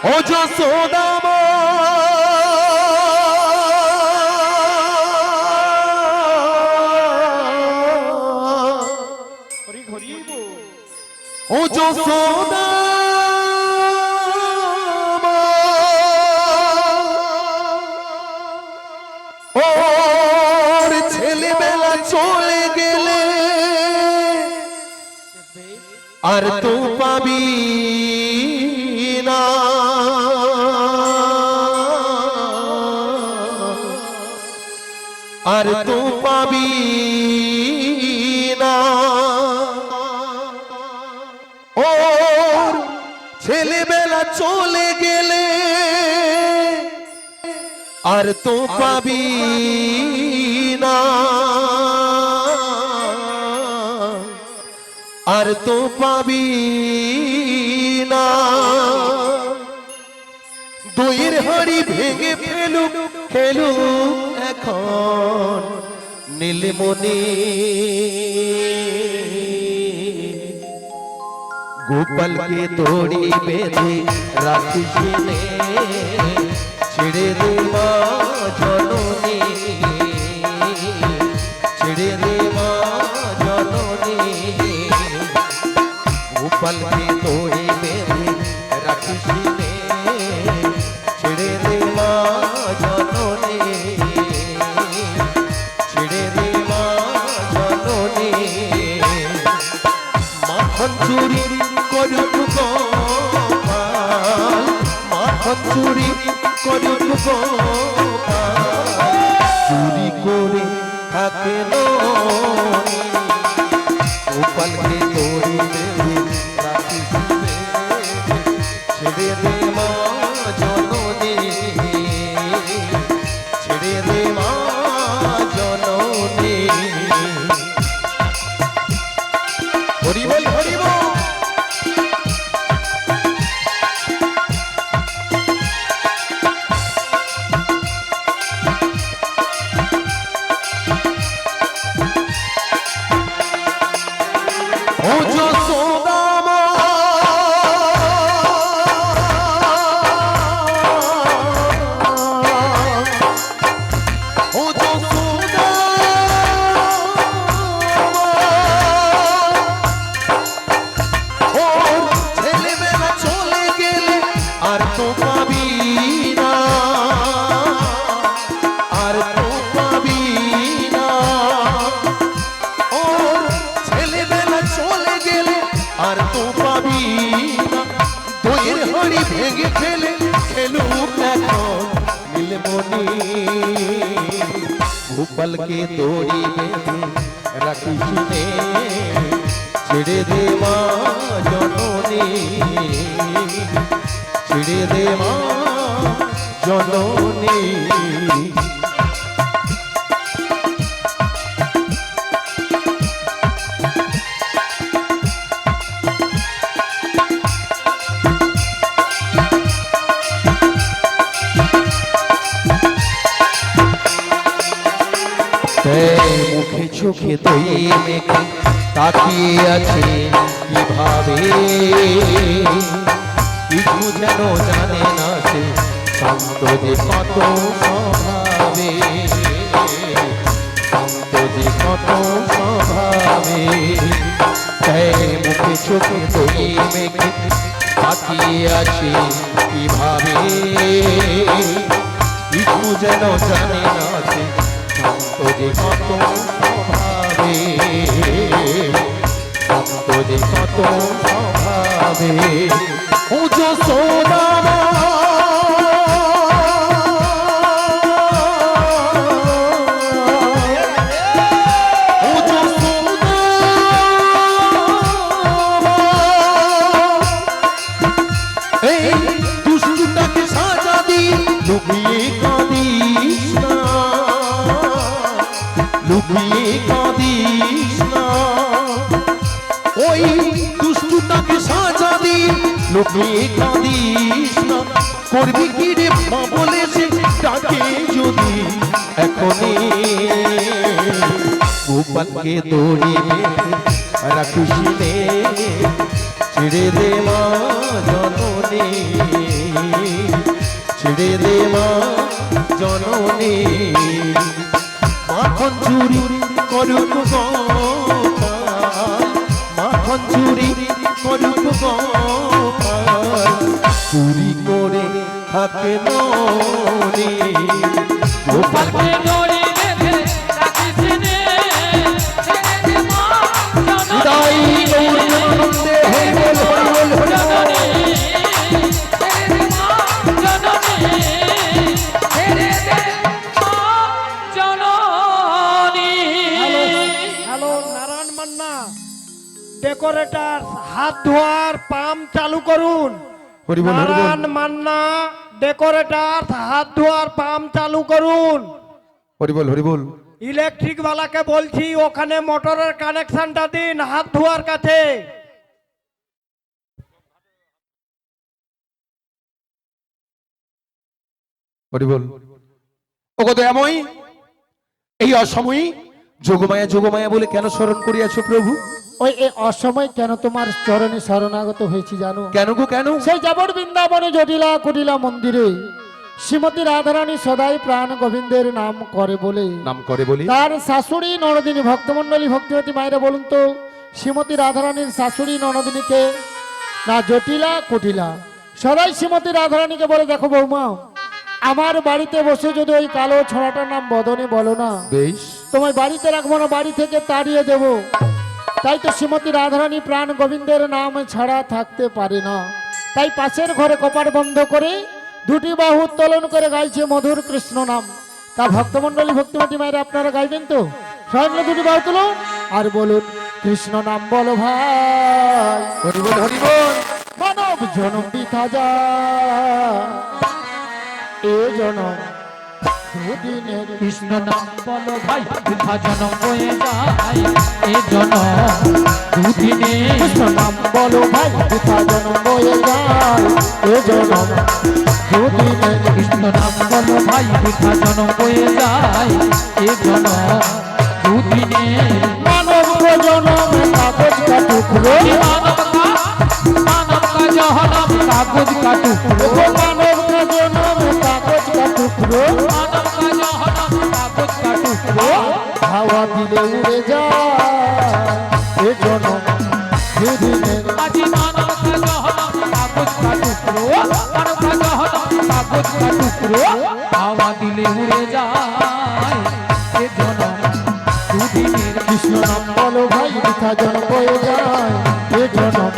ও যশোদা মা ও যশোদা মা ওর ছেলেবেলা চলে গেলে আর তো পাবি না আর তো পাবি না ওর ছেলেবেলা চলে গেলে আর তো পাবি না আর তো পাবি না দইয়ের হাড়ি ভেঙে ফেলুক খেলুক এখন নীলমণি গোপালকে দড়ি বেঁধে রাখিস নে ছেড়ে দে মা জননী ছেড়ে দে মা জননী গোপালকে দড়ি বেঁধে রাখিস নে ছেড়ে দে মা জননী ছেড়ে দে মা জননী মাখন চুরি করুক গোপাল মাখন চুরি করুক গোপাল চুরি করে থাকে গোপালকে দড়ি বেঁধে রাখিস নে ছেড়ে দে মা জননী ছেড়ে দে মা জননী হরি বল হরি বল ও যশোদা মা ও যশোদা ওর ছেলেবেলা চলে গেলে আর তো পাবি না আর তো পাবি না ওর ছেলেবেলা চলে গেলে আর তো পাবি না দইয়ের হাড়ি ভেঙে ফেলে খেলুক এখন নীলমণি গোপালকে দড়ি বেঁধে রাখিস নে ছেড়ে দে মা জননী ছেড়ে দে মা জননী মুখে চোখে দই মেখে তাকিয়ে আছে কিভাবে কিছু যেন জানে না সে শান্ত যে কত স্বভাবে শান্ত যে কত স্বভাবে মুখে চোখে দই মেখে তাকিয়ে আছে কিভাবে কিছু যেন জানে না সে শান্ত যে কত স্বভাবে শান্ত যে কত স্বভাবে ও যশোদা মা ও যশোদা মা এই দুষ্টুটাকে সাজা দি লুকিয়ে কাঁদিস না লুকিয়ে কাঁদিস না ওই দুষ্টুটাকে সাজা দি লুকিয়ে কাঁদিস না করবি কি রে মা বলেছে ডাকে যদি এখনই গোপালকে দড়ি বেঁধে রাখিস নে ছেড়ে দে মা জননী ছেড়ে দে মা জননী মাখন চুরি করুক গোপাল মাখন চুরি করুক গোপাল চুরি করে থাকে ননি গোপাল ডেকোরেটর হাত ধোয়ার পাম্প চালু করুন। নারায়ণ মান্না ডেকোরেটর হাত ধোয়ার পাম্প চালু করুন। হরিবল হরিবল। ইলেকট্রিক বালাকে বলছি ওখানে মোটরের কানেকশনটা দিন হাত ধোয়ার কাছে। হরিবল। ওগো দয়াময়ী এই অসময়ে যোগমায়া যোগমায়া বলে কেন স্মরণ করিয়াছো প্রভু? ওই এই অসময় কেন তোমার চরণে শরণাগত হয়েছি জানো? কেন গো কেন? সেই যাবর বৃন্দাবনে জটিলা কুটিলা মন্দিরে শ্রীমতী রাধারানী সদাই প্রাণ গোবিন্দের নাম করে বলে তার শাশুড়ি ননদিনী ভক্তমন্ডলী ভক্তিমতী মায়েরা বলুন তো শ্রীমতী রাধারানীর শাশুড়ি ননদিনীকে না জটিলা কুটিলা সদাই শ্রীমতী রাধারানীকে বলে দেখো বৌমা আমার বাড়িতে বসে যদি ওই কালো ছড়াটার নাম বদনে বলো না বেশ তোমায় বাড়িতে রাখবো না বাড়ি থেকে তাড়িয়ে দেব। তাই তো শ্রীমতী রাধারানী প্রাণ গোবিন্দের নাম ছাড়া থাকতে পারে না। তাই পাশের ঘরে কপাট বন্ধ করে দুটি বাহু উত্তোলন করে গাইছে মধুর কৃষ্ণ নাম। তা ভক্তমন্ডলী ভক্তিমতী মায়েরা আপনারা গাইবেন তো? সবাই দুটি বাহু তুলুন আর বলুন কৃষ্ণ নাম বলো ভাই হরিবল হরিবল। মানব জনম বৃথা যায় এ জনম দুদিনের কৃষ্ণ নাম বলো ভাই বৃথা জনম হয়ে যায় এ জনম দুদিনে কৃষ্ণ নাম বলো ভাই বৃথা জনম বয়ে যায় এ জনম দুদিনের কৃষ্ণ নাম বলো ভাই বৃথা জনম হয়ে যায় এ জনম দুদিনে মানব জনম কাগজ কা টুকরো মানব কা জহনম কাগজ কা টুকরো মানব জনম কাগজ কা টুকরো মানব কা জহনম কাগজ কা টুকরো হাওয়া দিলে উড়ে যায় এ জনম দুদিনের আজি মানব কা জহনম কাগজ কা টুকরো মানব কা জহনম কাগজ কা টুকরো হাওয়া দিলে উড়ে যায় এ জনম দুদিনের কৃষ্ণ নাম বলো ভাই বৃথা জনম বয়ে যায় এ জনম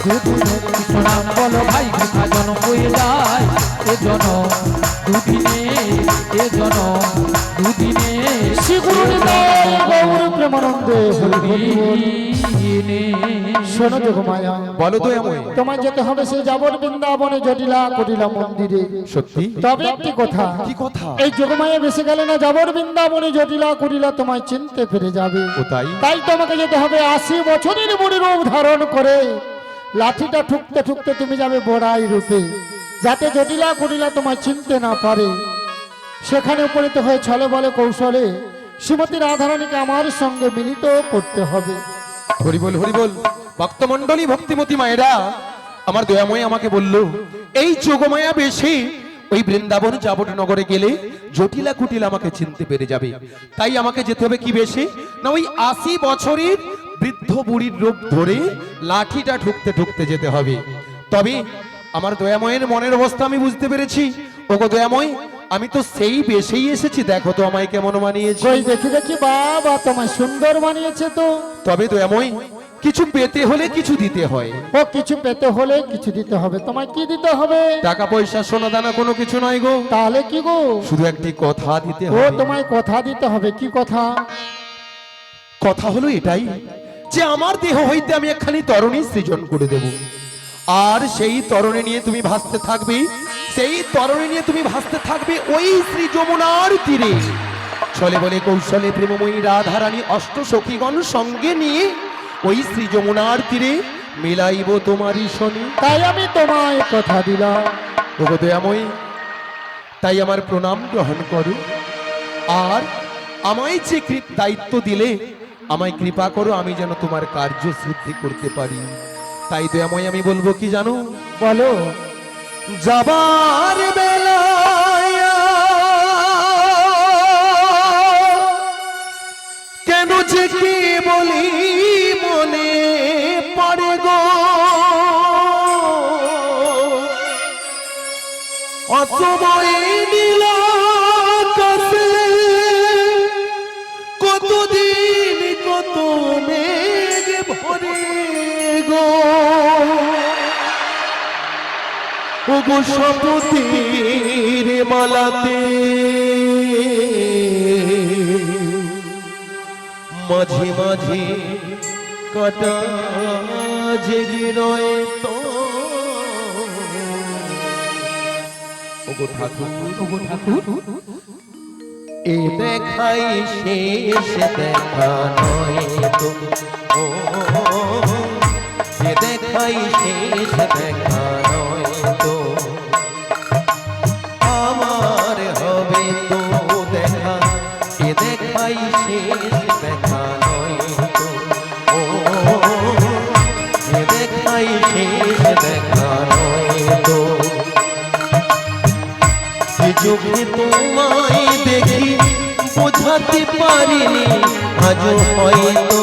দুদিনের কৃষ্ণ নাম বলো ভাই বৃথা জনম হয়ে যায় এ জনম দুদিনে এ জনম দুদিনে শ্রী গুরু নিতাই গৌর প্রেমানন্দে দুদিনে শোনো যোগমায়া বলো দয়াময়ী তোমায় যেতে হবে সেই যাবর বৃন্দাবনে জটিলা কুটিলা মন্দিরে। সত্যি? তবে একটি কথা কি কথা? এই যোগমায়া বেশি গেলে না যাবর বৃন্দাবনে জটিলা কুটিলা তোমায় চিনতে পেরে যাবে। ও তাই? তাই তোমাকে যেতে হবে 80 বছরের বুড়ি রূপ ধারণ করে লাঠিটা ঠুকতে ঠুকতে তুমি যাবে বড়াই রূপে যাতে জটিলা কুটিলা তোমায় চিনতে না পারে। সেখানে উপনীত হয়ে ছলে বলে কৌশলে শ্রীমতী রাধারানীকে আমার সঙ্গে মিলিত করতে হবে। হরিবল হরিবল। ভক্তমন্ডলী ভক্তিমতী মায়েরা আমার দয়াময়ী আমাকে বলল এই যোগমায়া বেশে ওই বৃন্দাবন যাবট নগরে গেলে জটিলা কুটিলা আমাকে চিনতে পেরে যাবে। তাই আমাকে যেতে হবে কি বেশে না ওই 80 বছরের বৃদ্ধ বুড়ির রূপ ধরে লাঠিটা ঠুকতে ঠুকতে যেতে হবে। তবে আমার দয়াময়ের মনের অবস্থা আমি বুঝতে পেরেছি। ওগো দয়াময় আমি তো সেই বেশেই এসেছি, দেখো তো আমায় কেমন মানিয়েছে। ওই দেখি দেখি বাবা তোমায় সুন্দর মানিয়েছে তো। তবে দয়াময় কিছু পেতে হলে কিছু দিতে হয়। ও কিছু পেতে হলে কিছু দিতে হবে। তোমায় কি দিতে হবে? টাকা পয়সা সোনা দানা কোনো কিছু নয় গো। তাহলে কি গো? শুধু একটি কথা দিতে ও হবে। তোমায় কথা দিতে হবে। কি কথা? কথা হলো এটাই যে আমার দেহ হইতে আমি একখানি তরণী সৃজন করে দেব, আর সেই তরণী নিয়ে তুমি ভাসতে থাকবে, সেই তরণী নিয়ে তুমি ভাসতে থাকবে ওই শ্রী যমুনার তীরে। চলে বলে কৌশলে প্রেমময়ী রাধারানী অষ্ট সখীগণ সঙ্গে নিয়ে ওই শ্রী যমুনার তীরে মিলাইব তোমারই শনি। তাই আমি তোমায় কথা দিলাম। ওগো দয়াময়ী, তাই আমার প্রণাম গ্রহণ করো, আর আমায় যে দায়িত্ব দিলে আমায় কৃপা করো আমি যেন তোমার কার্য সিদ্ধি করতে পারি। তাই দয়াময়ী আমি বলবো কি জানো? বলো। যাবার বেলা বলি মনে পড়ে গো অসময়ে নীল আকাশে কতদিন কত মেঘ ভরে গো ওগো শপথের মালাতে মাঝে মাঝে কাটা জেগে রয়ে তো ওগো ঠাকুর এ দেখাই শেষ দেখা নয় তো ও এ দেখাই শেষ দেখা নয় তো আমার হবে তো দেখা এ দেখাই শেষ দেখা নয় তো ও এ দেখাই শেষ দেখা নয় তো চোখে তোমায় দেখি বোঝাতে পারিনি আজও হয়তো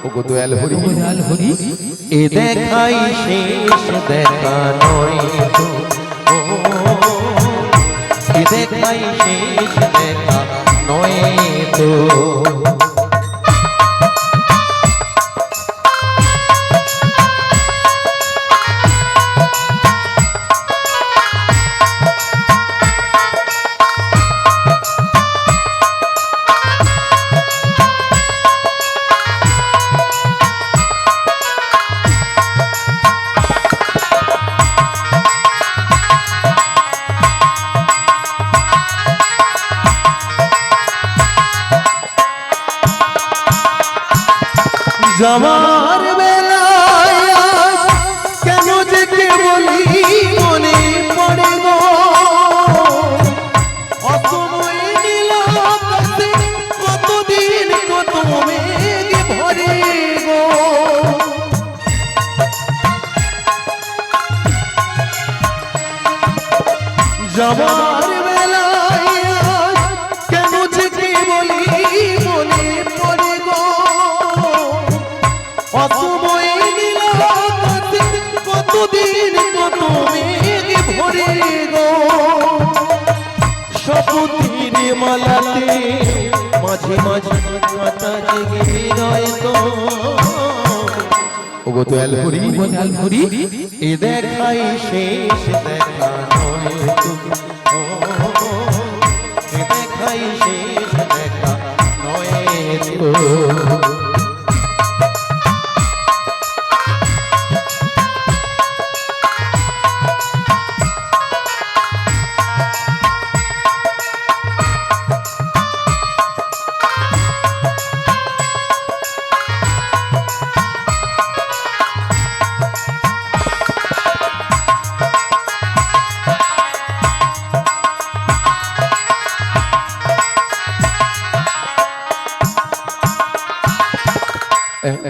ওগো দয়াল হরি এ দেখাই শেষ দেখা নয় তো এ দেখাই শেষ দেখা নয় তো যাওয়ার বেলায় কেন যে কে বলি মনে পড়ে গো অসময়ে নীল আকাশে কতদিন কত মেঘ ভরে গো যাওয়ার বেলায় কেন যে কে বলি মনে পড়ে গো অসময়ে নীল আকাশে কতদিন কত মেঘ ভরে গো শপথের মালাতে মাঝে মাঝে কাটা জেগে রয় তো ওগো দয়াল হরি এ দেখাই শেষ দেখা নয় তো এ দেখাই শেষ দেখা নয় তো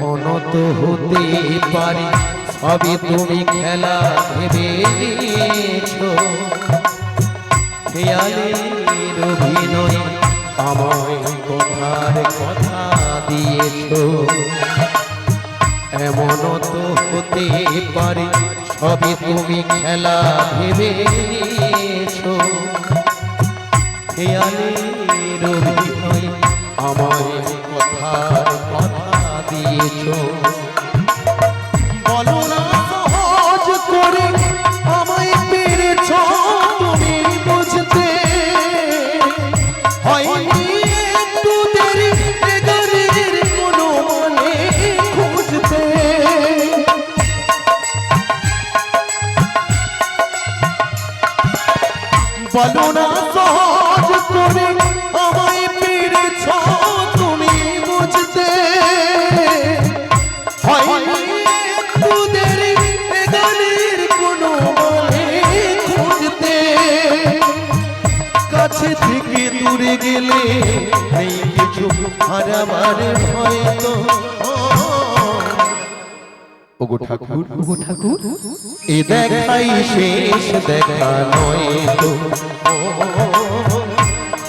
অনত হতে পারি সবই তুমি খেলা ভেবেছো খেয়ালের অভিনয় আমায় কথার কথা দিয়েছো এমন তো হতে পারি সবই তুমি খেলা ভেবেছো খেয়ালের অভিনয় আমায় কথার কথা দিয়েছো বলো না সহজ করে আমায় পেরেছ তুমি বুঝতে হয়নি একটু দেরি এগারের কোনো মানে খুঁজতে বলো না সহজ করে আমায় পেরেছ তুমি বুঝতে হয়নি একটু দেরি এগারের কোনো মানে খুঁজতে কাছে থেকে দূরে গেলে নেই কিছু হারাবার হয়তো ওগো ঠাকুর এ দেখাই শেষ দেখা নয় তো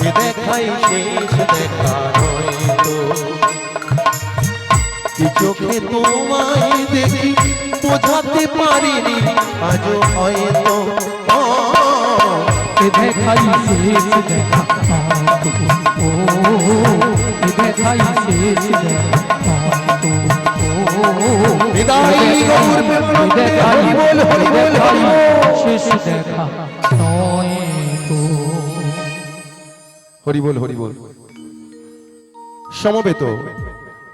এ দেখা দেখাই শেষ দেখা নয়তো কি চোখে তোমায় দেখি বোঝাতে পারিনি আজও হয়তো এ দেখাই শেষ দেখা ও এ দেখাই শেষ দেখা বিদায় গৌর প্রেমানন্দে হরি বল হরি বল হরি বল। শেষ দেখা নয় তো হরি বল হরি বল। সমবেত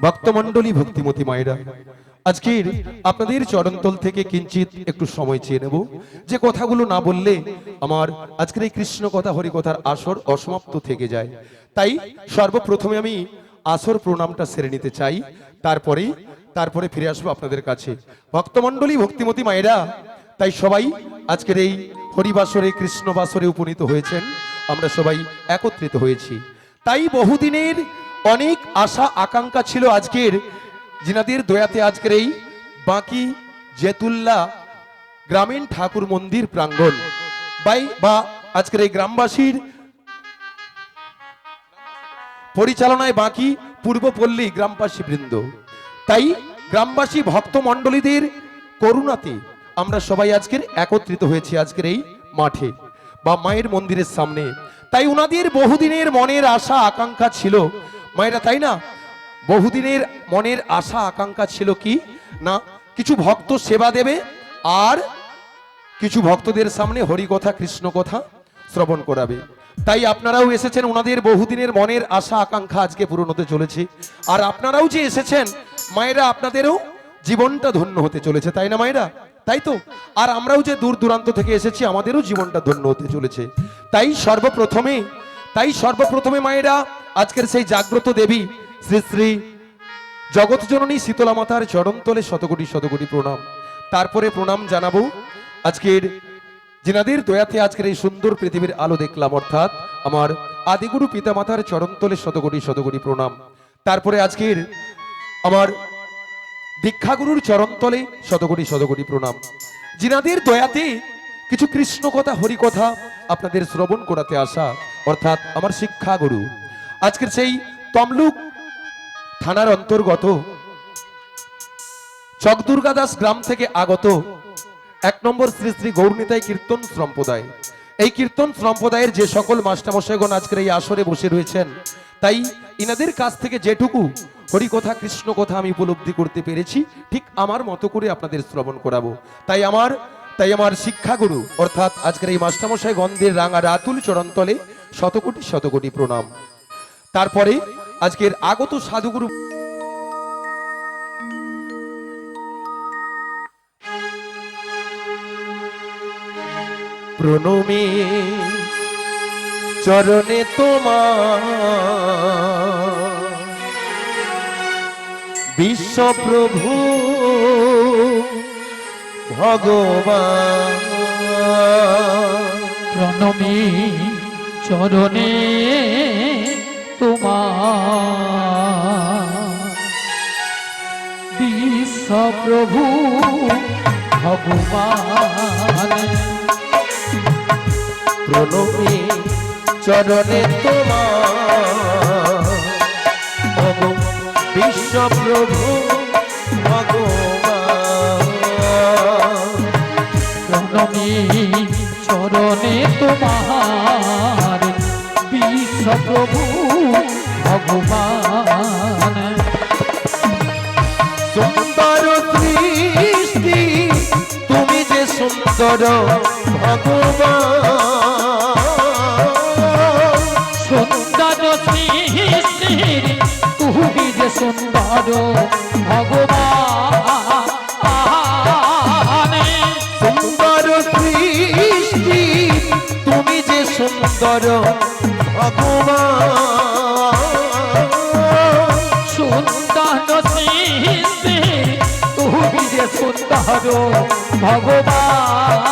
ভক্তমণ্ডলী ভক্তিমতী মায়েরা, আজকের আপনাদের চরণতল থেকে কিঞ্চিত একটু সময় চেয়ে নেব, যে কথাগুলো না বললে আমার আজকের এই কৃষ্ণ কথা হরি কথার আসর অসমাপ্ত থেকে যায়। তাই সর্বপ্রথমে আমি আসর প্রণামটা সেরে নিতে চাই, তারপরে ফিরে আসবো আপনাদের কাছে। ভক্তমণ্ডলী ভক্তিমতী মায়েরা, তাই সবাই আজকের এই হরিবাসরে কৃষ্ণ বাসরে উপনীত হয়েছেন, আমরা সবাই একত্রিত হয়েছি। তাই বহুদিনের অনেক আশা আকাঙ্ক্ষা ছিল আজকের জিনাদের দয়াতে আজকের এই বাকি জেতুল্লা গ্রামীণ ঠাকুর মন্দির প্রাঙ্গণ বা আজকের এই গ্রামবাসীর পরিচালনায় বাকি পূর্বপল্লী গ্রামবাসী বৃন্দ, তাই গ্রামবাসী ভক্ত মণ্ডলীদের করুণাতে আমরা সবাই আজকের একত্রিত হয়েছি আজকের এই মাঠে বা মায়ের মন্দিরের সামনে। তাই উনাদের বহুদিনের মনের আশা আকাঙ্ক্ষা ছিল মায়েরা, তাই না? বহুদিনের মনের আশা আকাঙ্ক্ষা ছিল কি না, কিছু ভক্ত সেবা দেবে আর কিছু ভক্তদের সামনে হরি কথা কৃষ্ণ কথা শ্রবণ করাবে। তাই আপনারাও এসেছেন, ওনাদের বহুদিনের মনের আশা আকাঙ্ক্ষা আজকে পূরণ হতে চলেছে। আর আপনারাও যে এসেছেন মায়েরা, আপনাদেরও জীবনটা ধন্য হতে চলেছে, তাই না মায়েরা? তাই তো। আর আমরাও যে দূর দূরান্ত থেকে এসেছি আমাদেরও জীবনটা ধন্য হতে চলেছে। তাই সর্বপ্রথমে মায়েরা আজকের সেই জাগ্রত দেবী শ্রী শ্রী জগৎ জননী শীতলা মাতার চরণতলে শতকোটি শতকোটি প্রণাম। তারপরে প্রণাম জানাবো আজকের যিনাদের দয়াতে আজকের এই সুন্দর পৃথিবীর আলো দেখলাম, অর্থাৎ আমার আদিগুরু পিতা মাতার চরণতলে শতকোটি শতকোটি প্রণাম। তারপরে আজকের আমার দীক্ষাগুরুর চরণতলে শতকোটি শতকোটি প্রণাম। যিনাদের দয়াতে কিছু কৃষ্ণ কথা হরি কথা আপনাদের শ্রবণ করাতে আসা, অর্থাৎ আমার শিক্ষাগুরু আজকের সেই তমলুক থানার অন্তর্গত চকদুর্গা দাস গ্রাম থেকে আগত 1 নম্বর শ্রী শ্রী গৌরনিতাই কীর্তন সম্প্রদায়। এই কীর্তন সম্প্রদায়ের যে সকল মাস্টারমশাইগণ আজকের এই আসরে বসে রয়েছেন, তাই ইনাদের কাছ থেকে যেটুকু হরি কথা কৃষ্ণ কথা আমি উপলব্ধি করতে পেরেছি, ঠিক আমার মতো করে আপনাদের শ্রবণ করাবো। তাই আমার শিক্ষাগুরু অর্থাৎ আজকের এই মাস্টারমশাই গন্ধের রাঙা রাতুল চরণতলে শতকোটি শতকোটি প্রণাম। তারপরে আজকের আগত সাধুগুরু প্রণমে চরণে তোমার বিশ্বপ্রভু ভগবান। প্রণমী চরণে তোমার বিশ্বপ্রভু ভগবান। প্রণমী চরণে তোমার বিশ্বপ্রভু ভগবান। প্রণমী চরণে তোমার বিশ্বপ্রভু ভগবান। সুন্দর সৃষ্টি তুমি যে সুন্দর ভগবান। সুন্দর সৃষ্টি তুমি যে সুন্দর ভগবান। সুন্দর সৃষ্টি তুমি যে সুন্দর ভগবান। সুন্দর সৃষ্টি তুমি যে সুন্দর ভগবান।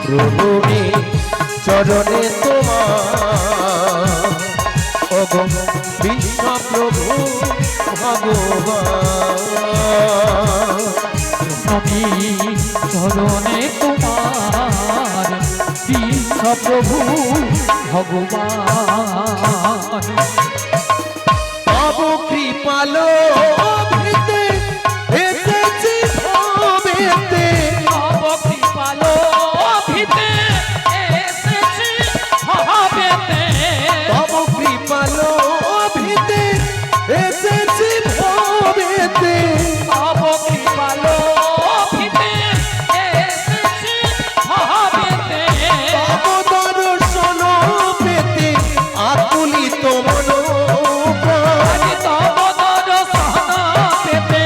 প্রভুমি চরণে তোমার ওগো বিশ্বপ্রভু ভগবান। আমি চরণে তোমার বিশ্ব প্রভু ভগবান তব কৃপালো ভিতে এসেছি ভবেতে তব কৃপালো ভিতে এসেছি ভবেতে তব কৃপালো ভিতে এসেছি ভবেতে তব কৃপালো ভিতে এসেছি ভবেতে তব দর্শন পেতে আকুলিত মনোপ্রাণ আজ তব দর্শন পেতে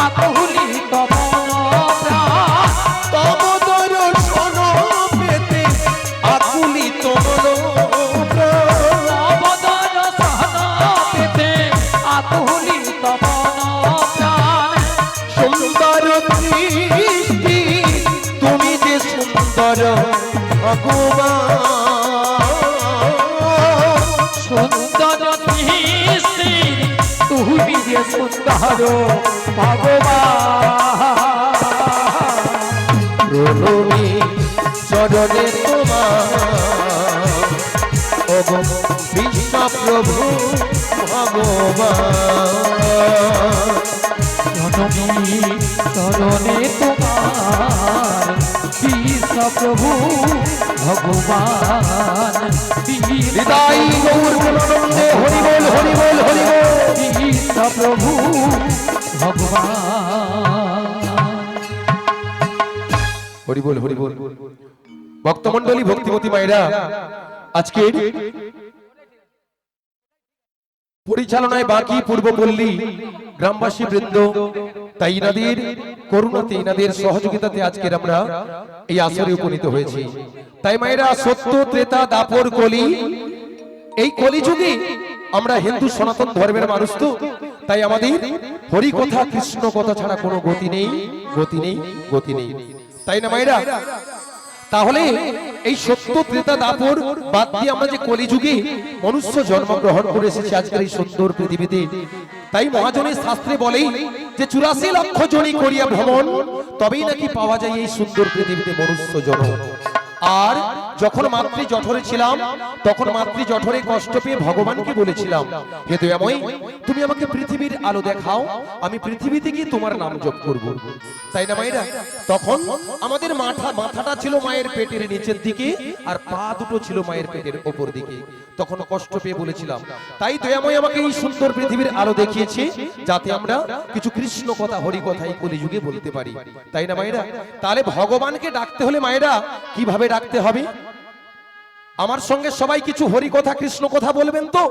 আকুলিত মনোপ্রাণ তব দর্শন পেতে আকুলিত মনোপ্রাণ তব দর্শন পেতে আকুলিত মনোপ্রাণ সুন্দর দৃষ্টি তুমি যে সুন্দর ভগবান সুন্দর দৃষ্টি তুমি যে সুন্দর ভগবান প্রণমী চরণে তোমার ওগো বিশ্ব প্রভু ভগবান জননী চরণে তোমার বিশ্ব প্রভু ভগবান হৃদয় গৌর প্রেমানন্দে হরি বল হরি বল হরি বল বিশ্ব প্রভু ভগবান হরি বল হরি বল ভক্তমণ্ডলী ভক্তিমতী মায়েরা আজকে পরিচালনায় বাকি পূর্বপল্লী গ্রামবাসী বৃন্দ তাই ইনাদের করুণাতে ইনাদের সহযোগিতাতে আজকের আমরা এই আসরে উপনীত হয়েছি তাই মায়েরা সত্য ত্রেতা দাপর কলি এই কলিযুগে আমরা হিন্দু সনাতন ধর্মের মানুষ তো তাই আমাদের হরি কথা কৃষ্ণ কথা ছাড়া কোনো গতি নেই গতি নেই গতি নেই তাই না মায়েরা তাহলে এই সত্য ত্রেতা দাপর বাদ দিয়ে আমরা যে কলিযুগে মনুষ্য জন্মগ্রহণ করে এসেছি আজকের এই সুন্দর পৃথিবীতে তাই মহাজনের শাস্ত্রে বলেই যে 84 লক্ষ জনি করিয়া ভ্রমণ তবেই নাকি পাওয়া যায় এই সুন্দর পৃথিবীতে মনুষ্য জন্ম আর যখন মাতৃ জঠরে ছিলাম তখন মাতৃ জঠরে কষ্ট পেয়ে ভগবানকে বলেছিলাম হে দয়াময় তুমি আমাকে পৃথিবীর আলো দেখাও আমি পৃথিবীতে গিয়ে তোমার নাম জপ করব তাই না মায়েরা তখন আমাদের মাথাটা ছিল মায়ের পেটের নিচের দিকে আর পা দুটো ছিল মায়ের পেটের ওপর দিকে তখন কষ্ট পেয়ে বলেছিলাম তাই দয়াময় আমাকে এই সুন্দর পৃথিবীর আলো দেখিয়েছে যাতে আমরা কিছু কৃষ্ণ কথা হরি কথা এই কলিযুগে বলতে পারি তাই না মায়েরা তাহলে ভগবানকে ডাকতে হলে মায়েরা কিভাবে ডাকতে হবে আমার সঙ্গে সবাই কিছু হরি কথা কৃষ্ণ কথা বলবেন তো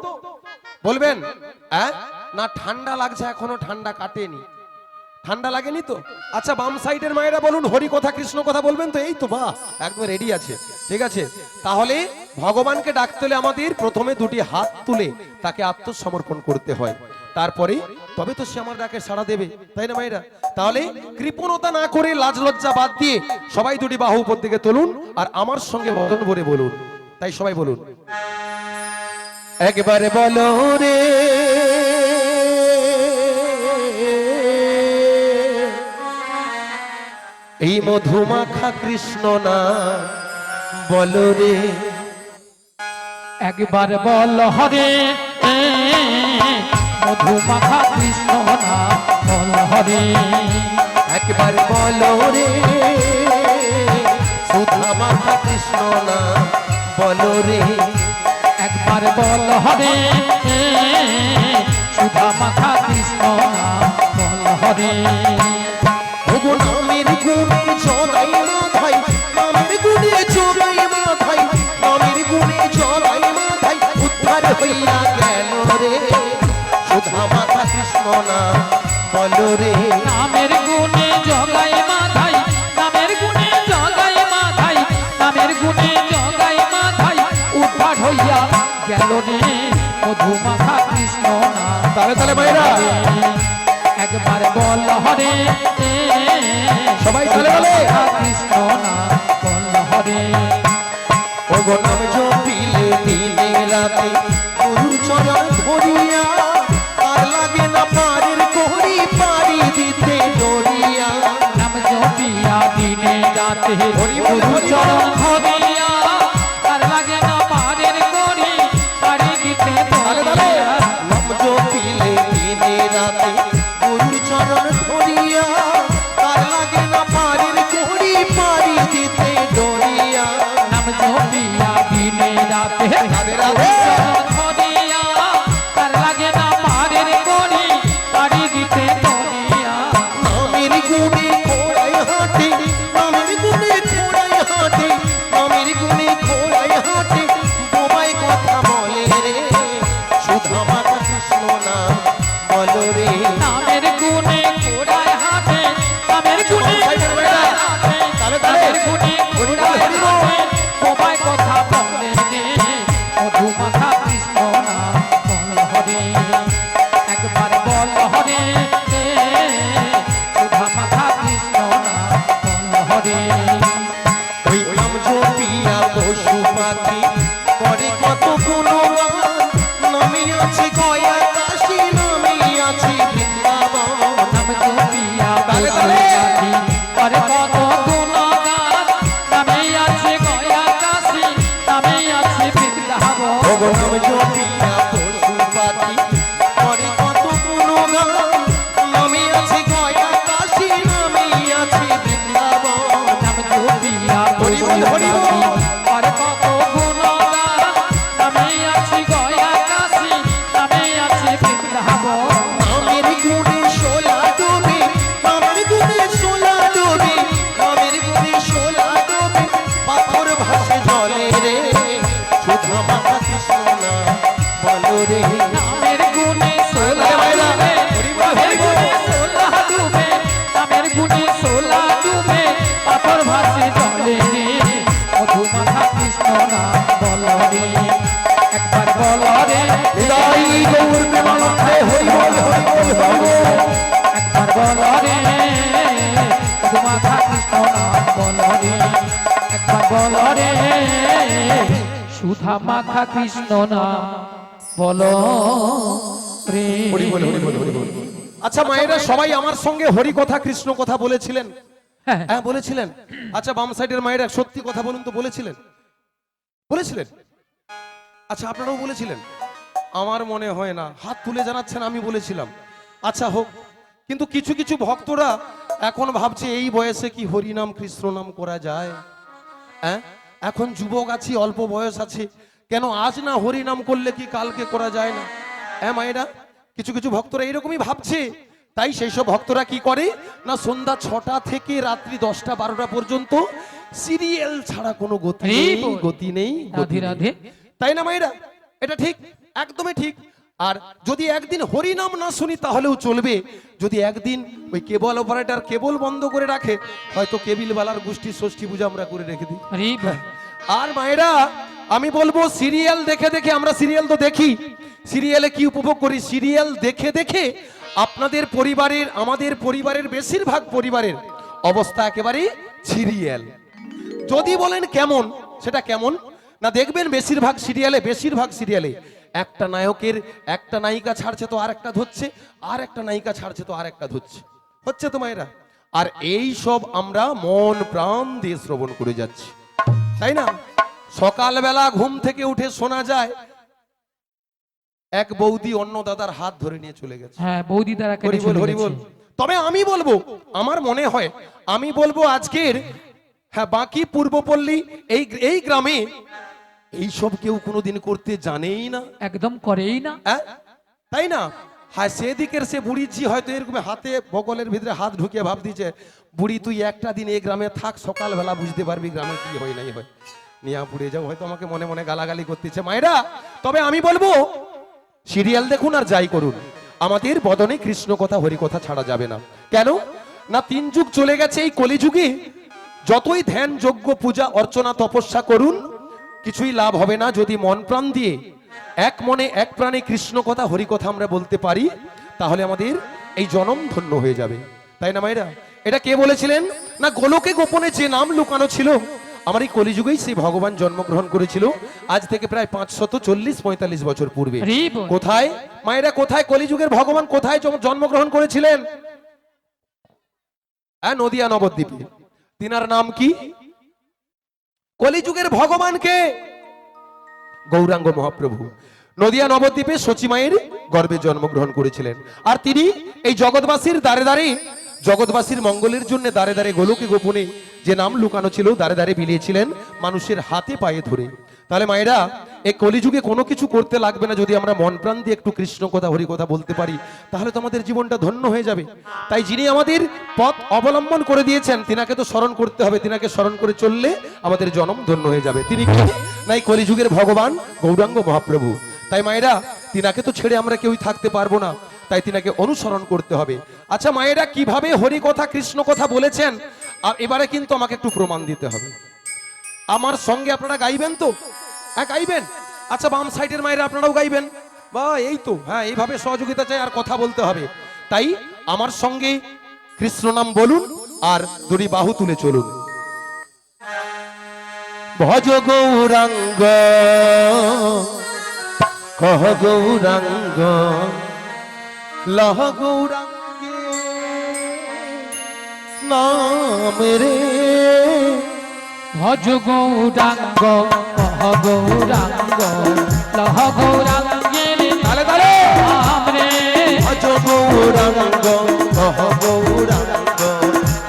বলবেন না ঠান্ডা লাগছে এখনো ঠান্ডা কাটেনি ঠান্ডা লাগেনি তো আচ্ছা বাম সাইডের মায়েরা বলুন হরি কথা কৃষ্ণ কথা বলবেন তো এই তো বাহ একদম রেডি আছে ঠিক আছে তাহলে ভগবানকে ডাকতে হলে আমাদের প্রথমে দুটি হাত তুলে তাকে আত্মসমর্পণ করতে হয় তারপরে তবে তো সে আমার ডাকে সাড়া দেবে তাই না মায়েরা তাহলে কৃপণতা না করে লাজ লজ্জা বাদ দিয়ে সবাই দুটি বাহু উপর দিকে তুলুন আর আমার সঙ্গে বদন ভরে বলুন তাই সবাই বলুন একবারে বলো রে এই মধুমাখা কৃষ্ণ না বলো রে একবার বল হরে মধুমাখা কৃষ্ণ না বল হরে একবার বলো রে সুধা মাখা কৃষ্ণ না বলো রে একবার বল হরে সুধা মাখা কৃষ্ণ না বল হরে ওগো নামের গুণে জগাই মাথাই নামের গুণে জগাই মাথাই নামের গুণে জগাই মাথাই উদ্ধার হইয়া গেল রে সুধা মাখা কৃষ্ণ না বলো রে নামের গুণে জগাই মাথাই নামের গুণে জগাই মাথাই নামের গুণে জগাই মাথাই উদ্ধার হইয়া গেল রে মধুমাখা কৃষ্ণ না তাহলে তাহলে মায়েরা একবার বল হরে সবাই তাহলে বলে কৃষ্ণ না বল হরে ওগো নাম জপিলে দিনে রাতে গুরুর চরণ ধরিয়া আর লাগে না পারের কোহরি পারি দিতে দরিয়া নাম জপিয়া দিনে রাতে হরি বল, গুরু হরি বল। চরণ ধরিয়া রে ওই নাম জপিয়া পশু পাখি করে কত গুণগান, নামে আছে গয়া কাশী, নামে আছে বৃন্দাবন। নাম জপিয়া তালে পশু তালে। পাখি করে কত গুণগান, নামে আছে গয়া কাশী, নামে আছে বৃন্দাবন। ওগো নাম জপিয়া পশু পাখি করে কত গুণগান, নামে আছে গয়া কাশী, নামে আছে বৃন্দাবন। নাম জপিয়া হরি বল, হরি বল। করে কত গুণগান, নামে আছে গয়া কাশী, নামে আছে বৃন্দাবন। নামের গুণে শোলা ডোবে, নামের গুণে শোলা ডোবে, নামের গুণে শোলা ডোবে, পাথর ভাসে জলে রে, সুধা মাখা কৃষ্ণ নাম বলো রে। নামের গুণে সোলা আরে ভাইরা, ডুবে, হরি বল, হরি নামের বল। গুণে সোলা ডুবে, নামের গুণে সোলা ডুবে, পাথর ভাসে জলে রে, মধু মাখা কৃষ্ণ নাম বলো রে, একবার বলো রে, হৃদয় গৌর প্রেমানন্দে হরি বল, হরি বল, হরি বল। একবার বলো রে, মধু মাখা কৃষ্ণ নাম বলো রে, একবার বলো রে, সুধা মাখা কৃষ্ণ নাম বলো রে। হরি বল, হরি বল, হরি বল। আচ্ছা মায়েরা সবাই আমার সঙ্গে হরি কথা কৃষ্ণ কথা বলেছিলেন? হ্যাঁ, হ্যাঁ বলেছিলেন। আচ্ছা বাম সাইডের মায়েরা সত্যি কথা বলুন তো, বলেছিলেন? বলেছিলেন? আচ্ছা আপনারাও বলেছিলেন? আমার মনে হয় না, হাত তুলে জানাচ্ছেন আমি বলেছিলাম। আচ্ছা হোক, কিন্তু কিছু কিছু ভক্তরা এখন ভাবছে এই বয়সে কি হরি নাম কৃষ্ণ নাম করা যায়? হ্যাঁ, এখন যুবক আছি, অল্প বয়স আছে, কেন আজ না হরি নাম করলে কি কালকে করা যায় না? হ্যাঁ মায়েরা, কিছু কিছু ভক্তরা এরকমই ভাবছে। তাই সেই সব ভক্তরা কি করে না, সন্ধ্যা 6টা থেকে রাত্রি 10টা 12টা পর্যন্ত সিরিয়াল ছাড়া কোনো গতি এই নেই, বল। গতি নেই, গতি রাধে নেই। রাধে। তাই না মায়েরা? এটা ঠিক, একদমই ঠিক। আর যদি একদিন হরি নাম না শুনি তাহলেও চলবে, যদি একদিন ওই কেবল অপারেটর কেবল বন্ধ করে রাখে, হয়তো কেবিলওয়ালার গোষ্ঠী ষষ্ঠী পূজা আমরা করে রেখে দিই। হরি বল। আর মায়েরা আমি বলবো, সিরিয়াল দেখে দেখে, আমরা সিরিয়াল তো দেখি, সিরিয়ালে কি উপভোগ করি, সিরিয়াল দেখে দেখে আপনাদের পরিবারের, আমাদের পরিবারের, বেশিরভাগ পরিবারের অবস্থা একেবারে সিরিয়াল। যদি বলেন কেমন, সেটা কেমন না, দেখবেন বেশিরভাগ সিরিয়ালে একটা নায়কের একটা নায়িকা ছাড়ছে তো আর একটা ধরছে, আর একটা নায়িকা ছাড়ছে তো আর একটা ধরছে, হচ্ছে তো মায়েরা। আর এই সব আমরা মন প্রাণ দিয়ে শ্রবণ করে যাচ্ছি, তাই না? সকালবেলা ঘুম থেকে উঠে শোনা যায় এক বৌদি অন্য দাদার হাত ধরে নিয়ে চলে গেছে। হ্যাঁ, বৌদি দ্বারা কেটে হরি বল, চলে হরি বল। গেছে। তবে আমি বলবো, আমার মনে হয় আমি বলবো আজকের, হ্যাঁ বাকি পূর্বপল্লী এই গ্রামে এইসব কেউ কোনোদিন করতে জানেই না, একদম করেই না। হ্যাঁ তাই না? হ্যাঁ সেদিকের সে বুড়ি ঝি হয়তো এরকম হাতে বগলের ভিতরে হাত ঢুকিয়ে ভাব দিচ্ছে, বুড়ি তুই একটা দিন এই গ্রামে থাক, সকালবেলা বুঝতে পারবি গ্রামে কি হয় নাই হয়, নিয়া পুড়ে যাও, হয়তো আমাকে মনে মনে গালাগালি করতেছে মায়েরা। তবে আমি বলবো, সিরিয়াল দেখুন আর যাই করুন, আমাদের বদনে কৃষ্ণ কথা হরি কথা ছাড়া যাবে না। কেন না, 3 যুগ চলে গেছে, এই কলিযুগে যতই ধ্যান যজ্ঞ পূজা অর্চনা তপস্যা করুন কিছুই লাভ হবে না যদি মন প্রাণ দিয়ে এক মনে এক প্রাণে কৃষ্ণ কথা হরি কথা আমরা বলতে পারি, তাহলে আমাদের এই জনম ধন্য হয়ে যাবে, তাই না মায়েরা? এটা কে বলেছিলেন না, গোলকে গোপনে যে নাম লুকানো ছিল, আমার এই কলিযুগেই সেই ভগবান জন্মগ্রহণ করেছিল, আজ থেকে প্রায় 540-45 বছর পূর্বে। হরি বল। কোথায় মায়েরা, কোথায় কলিযুগের ভগবান কোথায় জন্মগ্রহণ করেছিলেন? হ্যাঁ, নদিয়া নবদ্বীপে। তিনার নাম কি? কলিযুগের ভগবানকে গৌরাঙ্গ মহাপ্রভু নদিয়া নবদ্বীপে সচিমায়ের গর্ভে জন্মগ্রহণ করেছিলেন। আর তিনি এই জগৎবাসীর দ্বারে দ্বারে, জগৎবাসীর মঙ্গলের জন্য দ্বারে দ্বারে গোলকে গোপনে যে নাম লুকানো ছিল দ্বারে দ্বারে বিলিয়েছিলেন মানুষের হাতে পায়ে ধরে। তাহলে মায়েরা, এই কলিযুগে কোনো কিছু করতে লাগবে না, যদি আমরা মন প্রাণ দিয়ে একটু কৃষ্ণ কথা হরি কথা বলতে পারি, তাহলে তো আমাদের জীবনটা ধন্য হয়ে যাবে। তাই যিনি আমাদের পথ অবলম্বন করে দিয়েছেন তিনাকে তো স্মরণ করতে হবে, তিনাকে স্মরণ করে চললে আমাদের জনম ধন্য হয়ে যাবে। তিনি কি নাই কলিযুগের ভগবান গৌরাঙ্গ মহাপ্রভু। তাই মায়েরা, তিনাকে তো ছেড়ে আমরা কেউই থাকতে পারবো না, তাই তিনাকে অনুসরণ করতে হবে। আচ্ছা মায়েরা, কিভাবে হরি কথা কৃষ্ণ কথা বলেছেন, আর এবারে কিন্তু আমাকে একটু প্রমাণ দিতে হবে। আমার সঙ্গে আপনারা গাইবেন তো? হ্যাঁ গাইবেন। আচ্ছা বাম সাইডের মায়েরা আপনারাও গাইবেন, বা এই তো, হ্যাঁ এইভাবে সহযোগিতা চাই, আর কথা বলতে হবে। তাই আমার সঙ্গে কৃষ্ণ নাম বলুন আর দুটি বাহু তুলে চলুন। ভজ গৌরাঙ্গ কহ গৌরাঙ্গ লহ গৌরাঙ্গে নাম রে ভজ গৌরাঙ্গ কহ গৌরাঙ্গ লহ গৌরাঙ্গের তালে তালে নাম রে ভজ গৌরাঙ্গ কহ গৌরাঙ্গ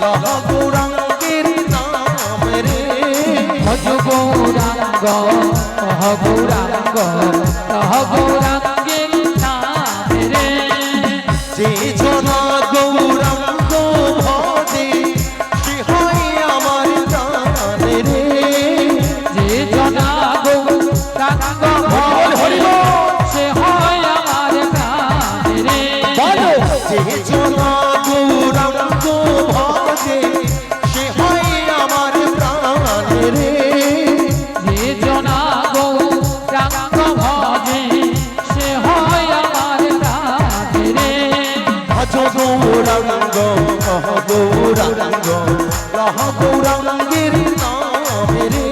লহ গৌরাঙ্গের নাম রে ভজ গৌরাঙ্গ কহ গৌরাঙ্গ লহ গৌরাঙ্গের নাম রে যে জন গৌরাঙ্গ ভজে সে হয় আমার প্রাণ রে যে জনা গৌরাঙ্গ ভজ সে হয় আমার প্রাণ রে যে জন গৌরাঙ্গ ভজে সে হয় আমার প্রাণ রে যে জনা গৌরাঙ্গ ভজে সে হয় আমার প্রাণ রে ভজ গৌরাঙ্গ কহ গৌরাঙ্গ লহ গৌরাঙ্গের নাম রে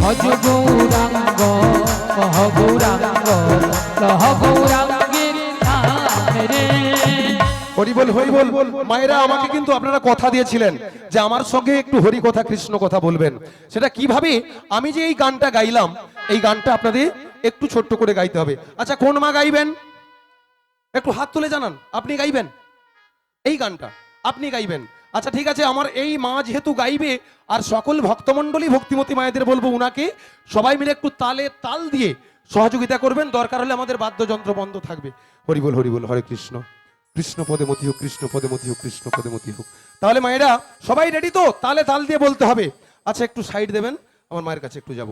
ভজ গৌরাঙ্গ কহ গৌরাঙ্গ লহ গৌরাঙ্গের নাম রে হরিবল হরিবল মায়েরা আমাকে কিন্তু আপনারা কথা দিয়েছিলেন যে আমার সঙ্গে একটু হরি কথা কৃষ্ণ কথা বলবেন। সেটা কিভাবে আমি যে এই গানটা গাইলাম এই গানটা আপনাদের একটু ছোট্ট করে গাইতে হবে। আচ্ছা কোন মা গাইবেন একটু হাত তুলে জানান। আপনি গাইবেন এই গানটা, আপনি গাইবেন। আচ্ছা ঠিক আছে, আমার এই মা যেহেতু গাইবে আর সকল ভক্তমণ্ডলী ভক্তিমতী মায়েদের বলবো উনাকে সবাই মিলে একটু তালে তাল দিয়ে সহযোগিতা করবেন। দরকার হলে আমাদের বাদ্যযন্ত্র বন্ধ থাকবে। হরিবল হরিবল হরে কৃষ্ণ কৃষ্ণ পদে মতি হোক কৃষ্ণ পদে মতি হোক কৃষ্ণ পদে মতি হোক। তাহলে মায়েরা সবাই রেডি তো? তালে তাল দিয়ে বলতে হবে। আচ্ছা একটু সাইড দেবেন, আমার মায়ের কাছে একটু যাব।